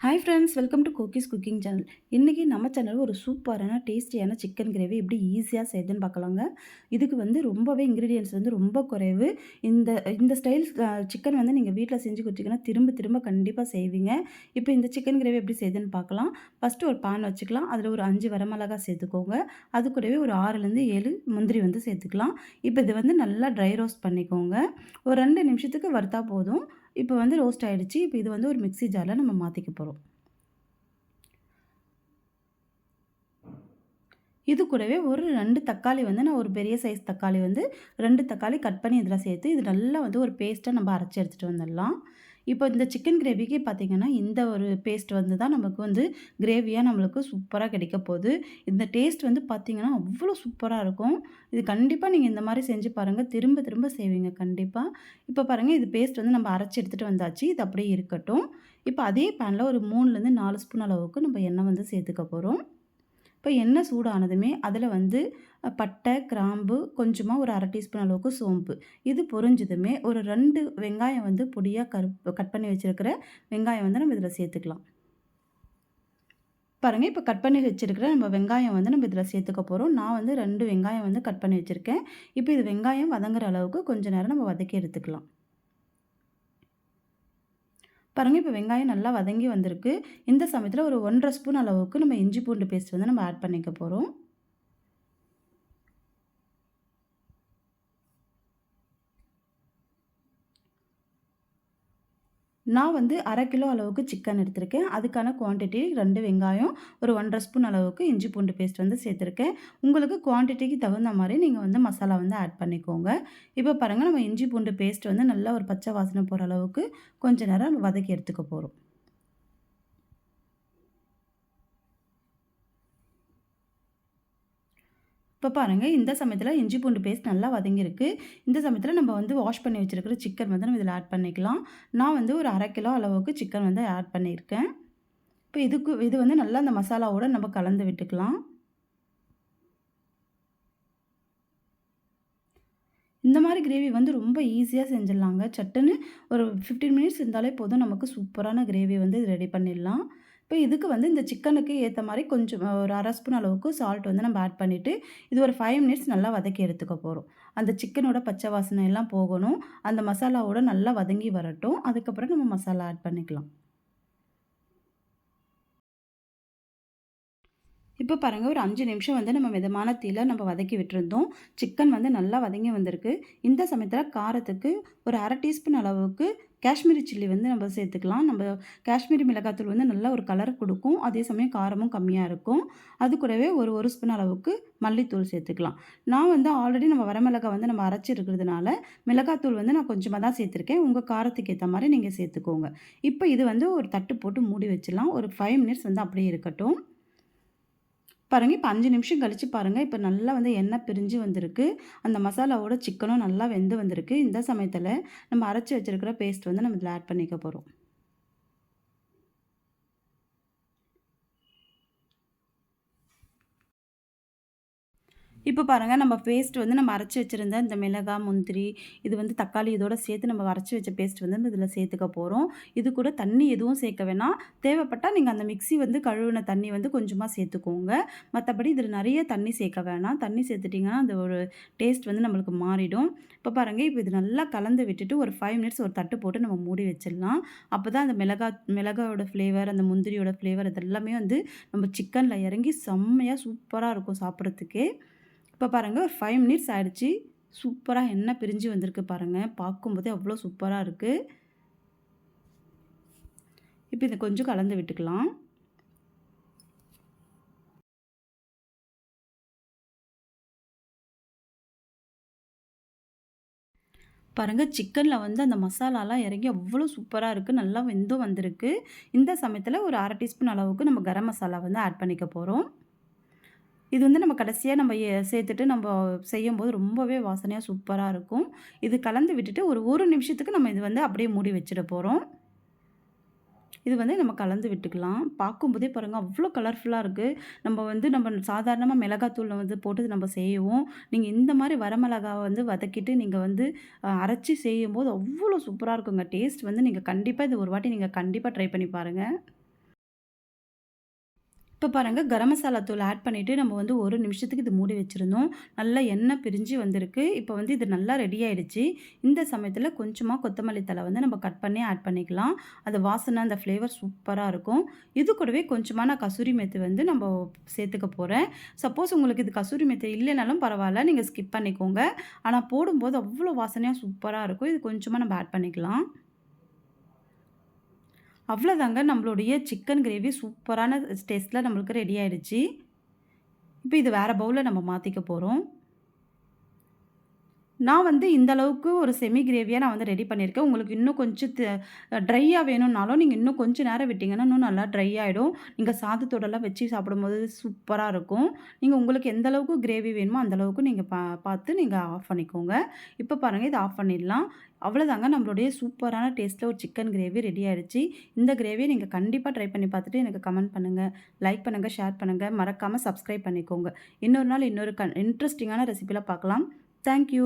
Hi friends, welcome to Gokis cooking channel. இன்றைக்கி நம்ம channel ஒரு சூப்பரான டேஸ்டியான சிக்கன் கிரேவி எப்படி ஈஸியாக செய்யுதுன்னு பார்க்கலாங்க. இதுக்கு ரொம்பவே இன்க்ரீடியன்ட்ஸ் ரொம்ப குறைவு. இந்த இந்த ஸ்டைல் சிக்கன் நீங்கள் வீட்டில் செஞ்சு கொடுத்தீங்கன்னா திரும்ப திரும்ப கண்டிப்பாக செய்வீங்க. இப்போ இந்த சிக்கன் கிரேவி எப்படி செய்யுதுன்னு பார்க்கலாம். ஃபஸ்ட்டு ஒரு பான் வச்சுக்கலாம். அதில் ஒரு 5 வரமிளகாய் சேர்த்துக்கோங்க. அது கூடவே ஒரு 6லேருந்து 7 முந்திரி சேர்த்துக்கலாம். இப்போ இது நல்லா ட்ரை ரோஸ்ட் பண்ணிக்கோங்க. ஒரு 2 நிமிஷத்துக்கு வறுத்தா போதும். இப்போ ரோஸ்ட் ஆகிடுச்சு. இப்போ இது ஒரு மிக்ஸி ஜாரில் நம்ம மாற்றிக்க போகிறோம். இது கூடவே ஒரு 2 தக்காளி நான் ஒரு பெரிய சைஸ் தக்காளி 2 தக்காளி கட் பண்ணி இதில் சேர்த்து இது நல்லா ஒரு பேஸ்ட்டாக நம்ம அரைச்சி எடுத்துகிட்டு வந்துடலாம். இப்போ இந்த சிக்கன் கிரேவிக்கு பார்த்திங்கன்னா இந்த ஒரு பேஸ்ட் தான் நமக்கு கிரேவியாக நம்மளுக்கு சூப்பராக கிடைக்க போகுது. இந்த டேஸ்ட் பார்த்திங்கன்னா அவ்வளோ சூப்பராக இருக்கும். இது கண்டிப்பாக நீங்கள் இந்த மாதிரி செஞ்சு பாருங்கள். திரும்ப திரும்ப செய்வீங்க கண்டிப்பாக. இப்போ பாருங்கள், இது பேஸ்ட் நம்ம அரைச்சி எடுத்துகிட்டு வந்தாச்சு. இது அப்படியே இருக்கட்டும். இப்போ அதே பேனில் ஒரு 3லேருந்து 4 ஸ்பூன் அளவுக்கு நம்ம எண்ணெய் சேர்த்துக்க போகிறோம். இப்போ எண்ணெய் சூடானதுமே அதில் பட்டை, கிராம்பு, கொஞ்சமாக ஒரு 1/2 டீஸ்பூன் அளவுக்கு சோம்பு இது பொரிஞ்சதுமே ஒரு 2 வெங்காயம் பொடியாக கட் பண்ணி வச்சுருக்கிற வெங்காயம் நம்ம இதில் சேர்த்துக்கலாம். பாருங்கள், இப்போ கட் பண்ணி வச்சுருக்கிற நம்ம வெங்காயம் நம்ம இதில் சேர்த்துக்க போகிறோம். நான் 2 வெங்காயம் கட் பண்ணி வச்சுருக்கேன். இப்போ இது வெங்காயம் வதங்குற அளவுக்கு கொஞ்சம் நேரம் நம்ம வதக்கி எடுத்துக்கலாம். பாருங்கள், இப்போ வெங்காயம் நல்லா வதங்கி வந்திருக்கு. இந்த சமயத்தில் ஒரு 1 1/2 ஸ்பூன் அளவுக்கு நம்ம இஞ்சி பூண்டு பேஸ்ட் நம்ம ஆட் பண்ணிக்க போகிறோம். நான் 1/2 கிலோ அளவுக்கு சிக்கன் எடுத்திருக்கேன். அதுக்கான குவான்டிட்டி 2 வெங்காயம், ஒரு 1 1/2 ஸ்பூன் அளவுக்கு இஞ்சி பூண்டு பேஸ்ட் சேர்த்துருக்கேன். உங்களுக்கு குவான்டிட்டிக்கு தகுந்த மாதிரி நீங்கள் மசாலா ஆட் பண்ணிக்கோங்க. இப்போ பாருங்கள், நம்ம இஞ்சி பூண்டு பேஸ்ட் நல்லா ஒரு பச்சை வாசனை போகிற அளவுக்கு கொஞ்சம் நேரம் நம்ம வதக்கி எடுத்துக்க போகிறோம். இப்போ பாருங்கள், இந்த சமயத்தில் இஞ்சி பூண்டு பேஸ்ட் நல்லா வதங்கியிருக்கு. இந்த சமயத்தில் நம்ம வாஷ் பண்ணி வச்சுருக்கிற சிக்கன் நம்ம இதில் ஆட் பண்ணிக்கலாம். நான் ஒரு 1/2 கிலோ அளவுக்கு சிக்கன் ஆட் பண்ணியிருக்கேன். இப்போ இது நல்லா அந்த மசாலாவோடு நம்ம கலந்து விட்டுக்கலாம். இந்த மாதிரி கிரேவி ரொம்ப ஈஸியாக செஞ்சிடலாங்க. சட்டுன்னு ஒரு 15 மினிட்ஸ் இருந்தாலே போதும், நமக்கு சூப்பரான கிரேவி ரெடி பண்ணிடலாம். இப்போ இதுக்கு இந்த சிக்கனுக்கு ஏற்ற மாதிரி கொஞ்சம் ஒரு 1/2 ஸ்பூன் அளவுக்கு சால்ட் நம்ம ஆட் பண்ணிவிட்டு இது ஒரு 5 மினிட்ஸ் நல்லா வதக்கி எடுத்துக்க போகிறோம். அந்த சிக்கனோட பச்சை வாசனை எல்லாம் போகணும். அந்த மசாலாவோட நல்லா வதங்கி வரட்டும். அதுக்கப்புறம் நம்ம மசாலா ஆட் பண்ணிக்கலாம். இப்போ பாருங்கள், ஒரு 5 நிமிஷம் நம்ம மிதமான தீயில நம்ம வதக்கி விட்டுருந்தோம். சிக்கன் நல்லா வதங்கி வந்திருக்கு. இந்த சமயத்தில் காரத்துக்கு ஒரு 1/2 டீஸ்பூன் அளவுக்கு காஷ்மீரி சில்லி நம்ம சேர்த்துக்கலாம். நம்ம காஷ்மீரி மிளகாத்தூள் நல்ல ஒரு கலர் கொடுக்கும். அதே சமயம் காரமும் கம்மியாக இருக்கும். அது கூடவே ஒரு ஸ்பூன் அளவுக்கு மல்லித்தூள் சேர்த்துக்கலாம். நான் ஆல்ரெடி நம்ம வரமிளகாய் நம்ம அரைச்சி இருக்கிறதுனால மிளகாத்தூள் நான் கொஞ்சமாக தான் சேர்த்துருக்கேன். உங்கள் காரத்துக்கு ஏற்ற மாதிரி நீங்கள் சேர்த்துக்கோங்க. இப்போ இது ஒரு தட்டு போட்டு மூடி வச்சிடலாம். ஒரு 5 மினிட்ஸ் அப்படியே இருக்கட்டும். பாருங்கள், இப்போ 5 நிமிஷம் கழித்து பாருங்கள், இப்போ நல்லா எண்ணெய் பிரிஞ்சு வந்திருக்கு. அந்த மசாலாவோட சிக்கனும் நல்லா வெந்து வந்திருக்கு. இந்த சமயத்தில் நம்ம அரைச்சி வச்சுருக்கிற பேஸ்ட் நம்ம இதில் ஆட் பண்ணிக்க போகிறோம். இப்போ பாருங்கள், நம்ம பேஸ்ட் நம்ம அரைச்சி வச்சுருந்த இந்த மிளகாய், முந்திரி, இது தக்காளி இதோட சேர்த்து நம்ம அரைச்சி வச்ச பேஸ்ட் இதில் சேர்த்துக்க போகிறோம். இது கூட தண்ணி எதுவும் சேர்க்க வேணாம். தேவைப்பட்டால் நீங்கள் அந்த மிக்ஸி கழுவின தண்ணி கொஞ்சமாக சேர்த்துக்கோங்க. மற்றபடி இதில் நிறைய தண்ணி சேர்க்க வேணாம். தண்ணி சேர்த்துட்டிங்கன்னா அந்த ஒரு டேஸ்ட் நம்மளுக்கு மாறிடும். இப்போ பாருங்கள், இப்போ இது நல்லா கலந்து விட்டுட்டு ஒரு 5 மினிட்ஸ் ஒரு தட்டு போட்டு நம்ம மூடி வச்சிடலாம். அப்போ தான் அந்த மிளகாயோட ஃப்ளேவர், அந்த முந்திரியோட ஃப்ளேவர் இதெல்லாமே நம்ம சிக்கனில் இறங்கி செம்மையாக சூப்பராக இருக்கும் சாப்பிட்றதுக்கே. இப்போ பாருங்கள், ஒரு 5 மினிட்ஸ் ஆகிடுச்சு. சூப்பராக எண்ணெய் பிரிஞ்சு வந்திருக்கு பாருங்கள். பார்க்கும்போதே அவ்வளோ சூப்பராக இருக்குது. இப்போ இதை கொஞ்சம் கலந்து விட்டுக்கலாம். பாருங்கள், சிக்கனில் அந்த மசாலாலாம் இறங்கி அவ்வளோ சூப்பராக இருக்குது. நல்லா வெந்தும் வந்திருக்கு. இந்த சமயத்தில் ஒரு 1/2 டீஸ்பூன் அளவுக்கு நம்ம கரம் மசாலா ஆட் பண்ணிக்க போகிறோம். இது நம்ம கடைசியாக நம்ம சேர்த்துட்டு நம்ம செய்யும்போது ரொம்பவே வாசனையாக சூப்பராக இருக்கும். இது கலந்து விட்டுட்டு ஒரு நிமிஷத்துக்கு நம்ம இது அப்படியே மூடி வச்சிட போகிறோம். இது நம்ம கலந்து விட்டுக்கலாம். பார்க்கும்போதே பாருங்கள், அவ்வளோ கலர்ஃபுல்லாக இருக்குது. நம்ம சாதாரணமாக மிளகாத்தூள் போட்டு நம்ம செய்வோம். நீங்கள் இந்த மாதிரி வரமிளகாவை வதக்கிட்டு நீங்கள் அரைச்சி செய்யும்போது அவ்வளோ சூப்பராக இருக்குங்க. டேஸ்ட் நீங்கள் கண்டிப்பாக இது ஒரு வாட்டி நீங்கள் கண்டிப்பாக ட்ரை பண்ணி பாருங்கள். இப்போ பாருங்க கரம் மசாலா தூள் ஆட் பண்ணிவிட்டு நம்ம வந்து 1 நிமிஷத்துக்கு இது மூடி வச்சுருந்தோம். நல்லா எண்ணெய் பிரிஞ்சு வந்திருக்கு. இப்போ வந்து இது நல்லா ரெடி ஆயிடுச்சு. இந்த சமயத்தில கொஞ்சமா கொத்தமல்லி தழை வந்து நம்ம கட் பண்ணி ஆட் பண்ணிக்கலாம். அது வாசனை அந்த ஃப்ளேவர் சூப்பரா இருக்கும். இது கூடவே கொஞ்சமா நான் கசூரி மேத்தி வந்து நம்ம சேர்த்துக்க போறேன். சப்போஸ் உங்களுக்கு இது கசூரி மேத்தி இல்லைனாலும் பரவாயில்ல. நீங்க ஸ்கிப் பண்ணிக்கோங்க. ஆனா போடும்போது அவ்வளோ வாசனையா சூப்பரா இருக்கும். இது கொஞ்சமா நம்ம ஆட் பண்ணிக்கலாம். அவ்வளோதாங்க நம்மளுடைய சிக்கன் கிரேவி சூப்பரான டேஸ்ட்ல நம்மளுக்கு ரெடி ஆயிடுச்சு. இப்போ இது வேற பவுல்ல நம்ம மாத்திக்க போறோம். நான் வந்து இந்த அளவுக்கு ஒரு செமி கிரேவியா நான் வந்து ரெடி பண்ணியிருக்கேன். உங்களுக்கு இன்னும் கொஞ்சம் ட்ரையா வேணும்னாலும் நீங்க இன்னும் கொஞ்சம் நேரம் விட்டீங்கன்னா, இன்னும் நல்லா ட்ரை ஆயிடும். நீங்க சாதத்தோடலாம் வச்சு சாப்பிடும்போது சூப்பரா இருக்கும். நீங்க உங்களுக்கு எந்த அளவுக்கு கிரேவி வேணுமோ, அந்த அளவுக்கு நீங்க பார்த்து நீங்க ஆஃப் பண்ணிக்கோங்க. இப்போ பாருங்க இத ஆஃப் பண்ணிடலாம். அவ்வளோதாங்க நம்மளுடைய சூப்பரான டேஸ்ட்ல ஒரு சிக்கன் கிரேவி ரெடி ஆயிடுச்சு. இந்த கிரேவிய நீங்க கண்டிப்பா ட்ரை பண்ணி பார்த்துட்டு எனக்கு கமெண்ட் பண்ணுங்க. லைக் பண்ணுங்க, ஷேர் பண்ணுங்க. மறக்காம சப்ஸ்கிரைப் பண்ணிக்கோங்க. இன்னொரு நாள் இன்னொரு இன்ட்ரஸ்டிங்கான ரெசிபில பார்க்கலாம். Thank you.